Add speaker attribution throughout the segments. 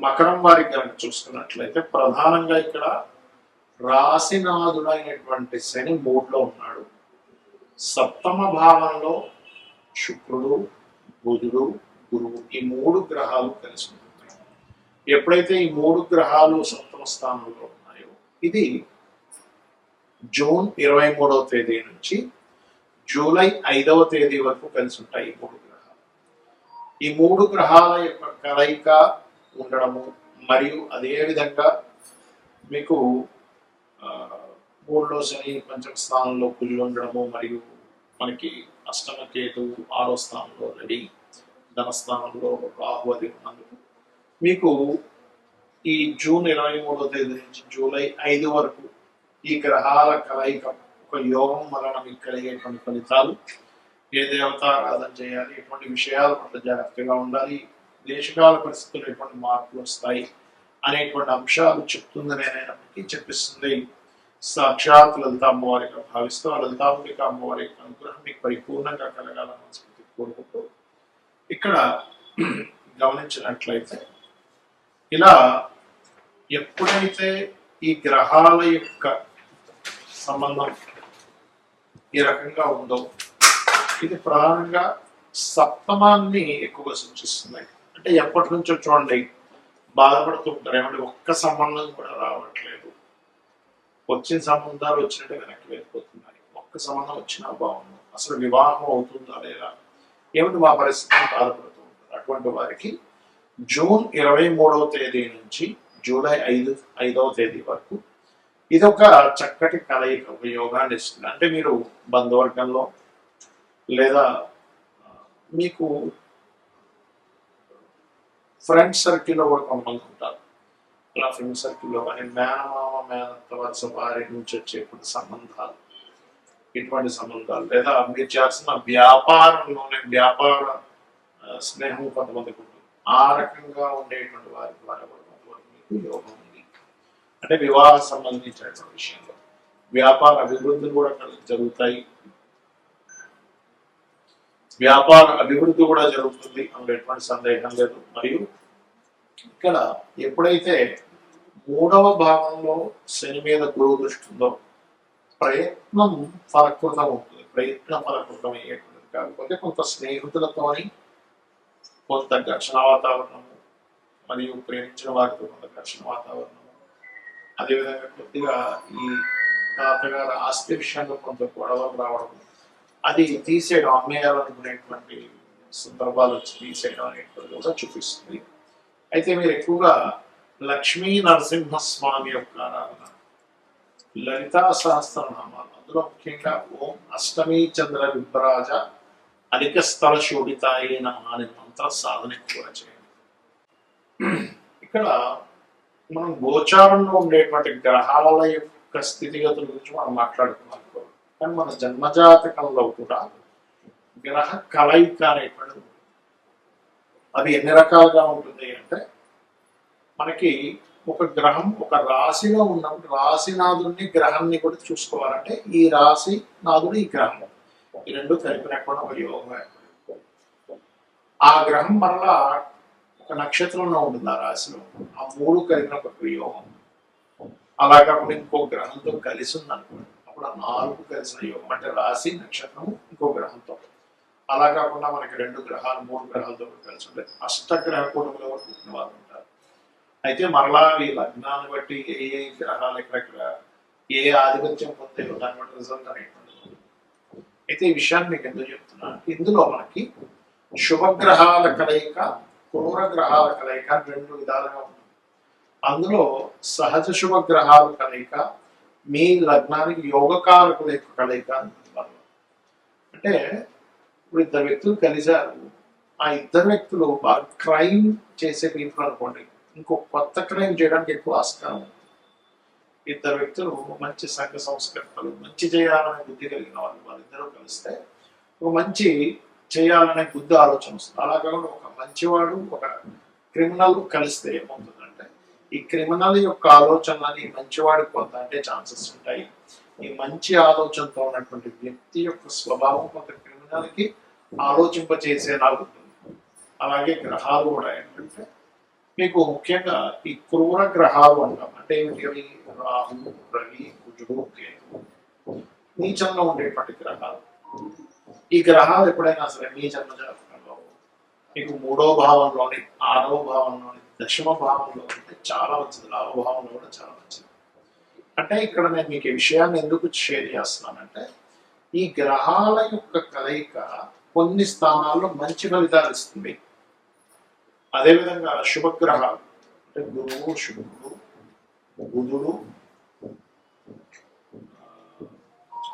Speaker 1: మకరం వారికి కనుక చూసుకున్నట్లయితే ప్రధానంగా ఇక్కడ రాశినాథుడైనటువంటి శని మూడులో ఉన్నాడు. సప్తమ భావంలో శుక్రుడు, బుధుడు, గురువు ఈ మూడు గ్రహాలు కలిసి ఉంటున్నాయి. ఎప్పుడైతే ఈ మూడు గ్రహాలు సప్తమ స్థానంలో ఉన్నాయో ఇది జూన్ 23వ తేదీ నుంచి జూలై 5వ తేదీ వరకు కలిసి ఉంటాయి ఈ మూడు గ్రహాలు. ఈ మూడు గ్రహాల యొక్క కలయిక ఉండడము మరియు అదే విధంగా మీకు మూడులో శని పంచమ స్థానంలో కుజుడు ఉండడము మరియు మనకి అష్టమ కేతు 6వ స్థానంలో రవి ధనస్థానంలో రాహు అది ఉన్నందుకు మీకు ఈ జూన్ 23వ తేదీ నుంచి జూలై 5 వరకు ఈ గ్రహాల కలయిక ఒక యోగం వలన మీకు కలిగేటువంటి ఫలితాలు, ఏ దేవతారాధన చేయాలి, ఎటువంటి విషయాల పట్ల జాగ్రత్తగా ఉండాలి, దేశకాల పరిస్థితులు ఎటువంటి మార్పులు వస్తాయి అనేటువంటి అంశాలు చెప్తుందని అయినప్పటికీ చెప్పిస్తుంది సాక్షాత్ లలిత అమ్మవారిగా భావిస్తూ ఆ లలితాంబిక అమ్మవారి అనుగ్రహం మీకు పరిపూర్ణంగా కలగాలని మనస్ఫూర్తి కోరుకుంటూ ఇక్కడ గమనించినట్లయితే ఇలా ఎప్పుడైతే ఈ గ్రహాల యొక్క సంబంధం ఈ రకంగా ఉందో ఇది ప్రధానంగా సప్తమాన్ని ఎక్కువగా సూచిస్తున్నాయి. అంటే ఎప్పటి నుంచో చూడండి బాధపడుతూ ఉంటారు, ఏమంటే ఒక్క సంబంధం కూడా రావట్లేదు, వచ్చిన సంబంధాలు వచ్చినట్టు వెనక్కి వెళ్ళిపోతున్నాయి, ఒక్క సంబంధం వచ్చినా బాగుంది, అసలు వివాహం అవుతుందా లేదా, ఏమిటి మా పరిస్థితిని బాధపడుతూ ఉంటారు. అటువంటి వారికి జూన్ 23వ తేదీ నుంచి జూలై 5వ తేదీ వరకు ఇదొక చక్కటి కలయిక, ఒక యోగాన్ని ఇస్తుంది. అంటే మీరు బంధువర్గంలో లేదా మీకు ఫ్రెండ్ సర్కిల్లో కూడా కొంతమంది ఉంటారు. అలా ఫ్రెండ్ సర్కిల్లో కానీ మేనమామ మేనత్త వరుస వారి నుంచి వచ్చేటువంటి సంబంధాలు, ఇటువంటి సంబంధాలు లేదా మీరు చేస్తున్న వ్యాపారంలోనే వ్యాపార స్నేహం కొంతమందికి ఉంటుంది. ఆ రకంగా ఉండేటువంటి వారి ద్వారా కూడా కొంతమంది మీకు యోగం ఉంది. అంటే వివాహ సంబంధించినటువంటి విషయంలో వ్యాపార అభివృద్ధులు కూడా జరుగుతాయి, వ్యాపార అభివృద్ధి కూడా జరుగుతుంది, అందులో ఎటువంటి సందేహం లేదు. మరియు ఇక్కడ ఎప్పుడైతే 3వ భావంలో శని మీద గురువు దృష్టి ఉందో ప్రయత్నం ఫలకృతం ఉంటుంది, ప్రయత్నం ఫలకృతం అయ్యేటువంటిది. కాకపోతే కొంత స్నేహితులతోని కొంత ఘర్షణ వాతావరణము మరియు ప్రేమించిన వారితో కొంత ఘర్షణ వాతావరణము, అదేవిధంగా కొద్దిగా ఈ తాతగారు ఆస్తి విషయంలో కొంత గొడవలు రావడం, అది తీసేయడం, అమ్మేయాలనుకునేటువంటి సందర్భాలు వచ్చి తీసేయడం అనేటువంటి కూడా చూపిస్తుంది. అయితే మీరు ఎక్కువగా లక్ష్మీ నరసింహస్వామి యొక్క ఆరాధన, లలితా సహస్రనామాలు, అందులో ముఖ్యంగా ఓం అష్టమీ చంద్ర విభ్రాజ అధిక స్థల శోభితాయే నమః అనే మంత్ర సాధన ఎక్కువ చేయండి. ఇక్కడ మనం గోచారంలో ఉండేటువంటి గ్రహాల యొక్క స్థితిగతుల గురించి మనం మాట్లాడుకున్నాం. కానీ మన జన్మజాతకంలో కూడా గ్రహ కలయిక అనేటువంటి అది ఎన్ని రకాలుగా ఉంటుంది అంటే మనకి ఒక గ్రహం ఒక రాశిలో ఉన్నప్పుడు రాశినాథుడిని గ్రహాన్ని కూడా చూసుకోవాలంటే ఈ రాశి నాథుడు ఈ గ్రహం ఈ రెండు కలిపినప్పుడు ఒక యోగం. ఆ గ్రహం మరలా ఒక నక్షత్రంలో ఉంటుంది, ఆ రాశిలో ఆ మూడు కలిపినప్పుడు యోగం. అలా కాకుండా ఇంకో గ్రహంతో కలిసి ఉందనుకోండి, అప్పుడు ఆ 4 కలిసిన యోగం. అంటే రాశి నక్షత్రం ఇంకో గ్రహంతో. అలా కాకుండా మనకి 2 గ్రహాలు 3 గ్రహాలతో కలిసి ఉంటాయి. అష్టగ్రహ కూటమిలో పుట్టిన వారు ఉంటారు. అయితే మరలా ఈ లగ్నాన్ని బట్టి ఏ గ్రహాలు ఎక్కడెక్కడ ఏ ఆధిపత్యం పొందాయో దాన్ని బట్టి రిజల్ట్ అనేటువంటిది. అయితే ఈ విషయాన్ని మీకు ఎందుకు చెప్తున్నాను, ఇందులో మనకి శుభగ్రహాల కలయిక క్రూర గ్రహాల కలయిక 2 విధాలుగా ఉంటుంది. అందులో సహజ శుభగ్రహాల కలయిక మీ లగ్నానికి యోగకారకుల యొక్క కలయిక అంటున్నారు. అంటే ఇప్పుడు 2 వ్యక్తులు కలిశారు, ఆ 2 వ్యక్తులు బాగా క్రైమ్ చేసే పీపుల్ అనుకోండి, ఇంకో కొత్త క్రైమ్ చేయడానికి ఎక్కువ ఆస్కారం. 2 వ్యక్తులు మంచి సంఘ సంస్కర్తలు, మంచి చేయాలనే బుద్ధి కలిగిన వాళ్ళు, వాళ్ళిద్దరూ కలిస్తే ఒక మంచి చేయాలనే బుద్ధి ఆలోచన వస్తుంది. అలా కాకుండా ఒక మంచివాడు ఒక క్రిమినల్ కలిస్తే ఏమవుతుందంటే ఈ క్రిమినల్ యొక్క ఆలోచనలని మంచివాడికి కొంత అంటే ఛాన్సెస్ ఉంటాయి. ఈ మంచి ఆలోచనతో ఉన్నటువంటి వ్యక్తి యొక్క స్వభావం కొంత క్రిమినల్కి ఆలోచింపచేసేలా ఉంటుంది. అలాగే గ్రహాలు కూడా ఏంటంటే మీకు ముఖ్యంగా ఈ క్రూర గ్రహాలు అంటాం. అంటే ఏమిటి అవి? రాహు, రవి, కుజుడు, కేతు నీచంలో ఉండేటువంటి గ్రహాలు. ఈ గ్రహాలు ఎప్పుడైనా సరే మీ జన్మ జాతకంలో మీకు 3వ భావంలోని, 6వ భావంలోని, దశమ భావంలో ఉంటే చాలా మంచిది. లాభభావంలో కూడా చాలా మంచిది. అంటే ఇక్కడ నేను మీకు ఈ విషయాన్ని ఎందుకు షేర్ చేస్తున్నానంటే, ఈ గ్రహాల యొక్క కలయిక కొన్ని స్థానాల్లో మంచి ఫలితాలు ఇస్తుంది. అదేవిధంగా శుభగ్రహాలు అంటే గురువు, శుక్రుడు, బుధుడు,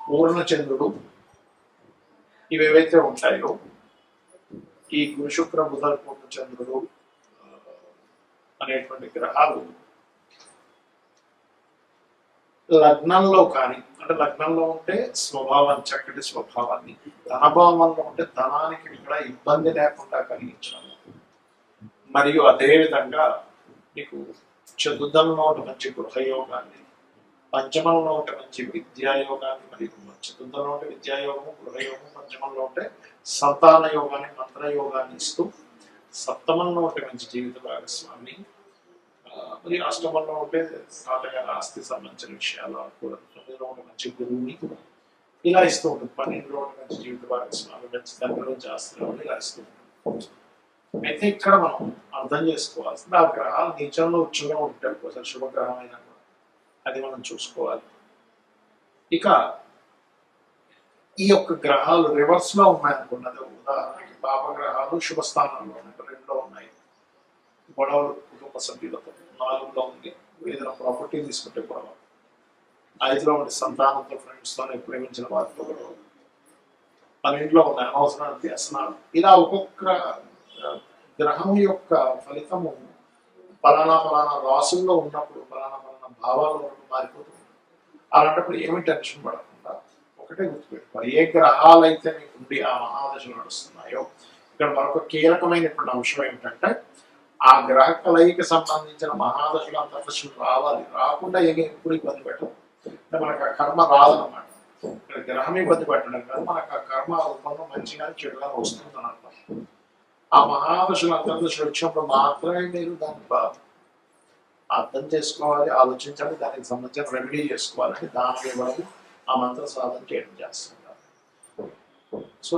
Speaker 1: పూర్ణచంద్రుడు ఇవేవైతే ఉంటాయో, ఈ గురు శుక్ర బుధ పూర్ణచంద్రుడు అనేటువంటి గ్రహాలు లగ్నంలో కానీ, అంటే లగ్నంలో ఉంటే స్వభావం, చక్కటి స్వభావాన్ని, ధనభావంలో ఉంటే ధనానికి ఇక్కడ ఇబ్బంది లేకుండా కలిగించడం, మరియు అదేవిధంగా మీకు చతుర్థంలో ఉంటే మంచి గృహయోగాన్ని, పంచమంలో ఉంటే మంచి విద్యాయోగాన్ని, మరియు చతుర్థంలో ఉంటే విద్యాయోగం, గృహయోగం, పంచమంలో ఉంటే సంతాన యోగాన్ని, మంత్రయోగాన్ని ఇస్తూ, సప్తమంలో ఉంటే మంచి జీవిత భాగస్వామి, మరి అష్టమంలో ఉంటే తాతగారి ఆస్తి సంబంధించిన విషయాలు అనుకూలం, 9లో ఉంటే మంచి గురువుని ఇలా ఇస్తూ ఉంటుంది, 12లో ఉంటే మంచి జీవిత భాగస్వామి, మంచి తండ్రి నుంచి ఆస్తిలో ఇలా ఇస్తూ ఉంటుంది. అయితే ఇక్కడ మనం అర్థం చేసుకోవాల్సింది, ఆ గ్రహాలు నీచంలో ఉచ్చంగా ఉంటాయి, ఒకసారి శుభగ్రహం అయినా కూడా అది మనం చూసుకోవాలి. ఇక ఈ యొక్క గ్రహాలు రివర్స్ లో ఉన్నాయనుకున్నది, ఉదాహరణకి పాపగ్రహాలు శుభస్థానంలో ఉన్నాయి, 2లో ఉన్నాయి, గొడవలు కుటుంబ సభ్యులతో, 4లో ఉంది ఏదైనా ప్రాపర్టీ తీసుకుంటే గొడవ, 5లో ఉండే సంతానంతో, ఫ్రెండ్స్తో, ప్రేమించిన వారితో గొడవ, 12లో ఉన్నాయి అనవసరాలు, వ్యసనాలు. ఇలా ఒక్కొక్క గ్రహం యొక్క ఫలితము ఫలానా రాసుల్లో ఉన్నప్పుడు ఫలానా భావాల వరకు మారిపోతుంది. అలాంటప్పుడు ఏమి టెన్షన్ పడకుండా ఒకటే గుర్తుపెట్టుకోవాలి, ఏ గ్రహాలైతే మీకు ఉండి ఆ మహాదశలు నడుస్తున్నాయో, ఇక్కడ మరొక కీలకమైనటువంటి అంశం ఏమిటంటే, ఆ గ్రహ కలయికి సంబంధించిన మహాదశలు అంతర్దశలు రావాలి. రాకుండా ఎప్పుడు ఇబ్బంది పెట్టదు. అంటే మనకు ఆ కర్మ రాదన్నమాట. ఇక్కడ గ్రహం ఇబ్బంది పెట్టడం కాదు, మనకు ఆ కర్మ రూపంలో మంచిగా చెడుగా వస్తుంది అని అర్థం. ఆ మహాదశలు అంతర్దశలు వచ్చినప్పుడు మాత్రమే మీరు దాన్ని అర్థం చేసుకోవాలి, ఆలోచించాలి, దానికి సంబంధించిన రెమెడీ చేసుకోవాలంటే దాని ఇవ్వడం, ఆ మంత్ర సాధన చేయడం చేస్తుంటారు. సో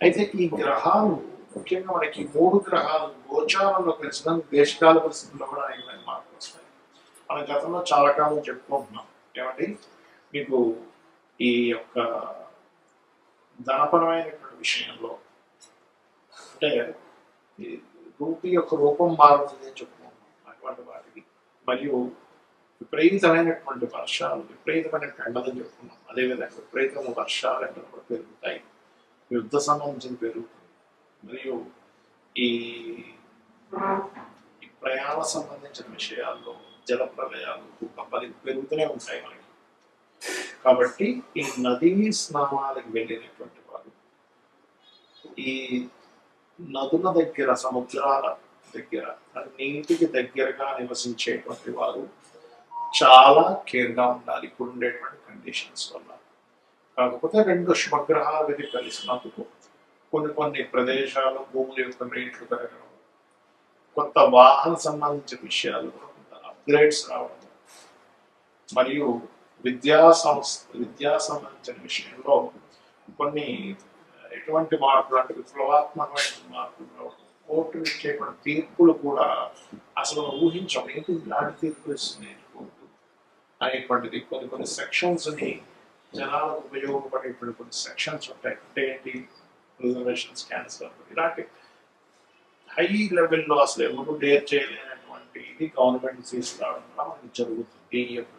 Speaker 1: అయితే ఈ గ్రహాలు ముఖ్యంగా మనకి 3 గ్రహాలు గోచారంలో కలిసిన దేశకాల పరిస్థితుల్లో కూడా అనేకమైన మార్పులు వస్తాయి. మన గతంలో చాలా కాలం చెప్పుకుంటున్నాం ఏమంటే, మీకు ఈ యొక్క ధనపరమైనటువంటి విషయంలో అంటే రూపీ యొక్క రూపం మారుతుంది అని చెప్పుకుంటున్నాం అటువంటి వాటికి, మరియు విపరీతమైనటువంటి వర్షాలు, విపరీతమైన ఎండలని చెప్పుకున్నాం. అదేవిధంగా విపరీతమైన వర్షాలు, ఎండలు కూడా పెరుగుతాయి, యుద్ధ సంబంధించిన పెరుగుతుంది, మరియు ఈ ప్రయాణ సంబంధించిన విషయాల్లో జల ప్రళయాలు, భూకంపాలు పెరుగుతూనే ఉంటాయి మనకి. కాబట్టి ఈ నదీ స్నానాలకు వెళ్ళినటువంటి వారు, ఈ నదుల దగ్గర, సముద్రాల దగ్గర, నీటికి దగ్గరగా నివసించేటువంటి వారు చాలా కేర్గా ఉండాలి ఇప్పుడు ఉండేటువంటి కండిషన్స్ వల్ల. కాకపోతే 2 శుభగ్రహాలు కలిసినందుకు కొన్ని ప్రదేశాలు భూముల యొక్క రేట్లు పెరగడం, కొత్త వాహన సంబంధించిన విషయాలు అప్గ్రేడ్స్ రావడం, మరియు విద్యా సంబంధించిన విషయంలో కొన్ని ఎటువంటి మార్పులు అంటే విప్లవాత్మకమైన మార్పులు రావడం, కోర్టు ఇచ్చేటువంటి తీర్పులు కూడా అసలు ఊహించం, ఏంటి ఇలాంటి తీర్పులు ఇస్తుంది కోర్టు అనేటువంటిది. కొన్ని సెక్షన్స్ని జనాలకు ఉపయోగపడేటువంటి కొన్ని సెక్షన్స్ ఉంటాయి. అంటే ఏంటి, రిజర్వేషన్స్ క్యాన్సర్, ఇలాంటి హై లెవెల్లో అసలు ఎవరు డేర్ చేయలేనటువంటి ఇది గవర్నమెంట్ తీసుకురావడం వల్ల మనకి జరుగుతుంది. ఈ యొక్క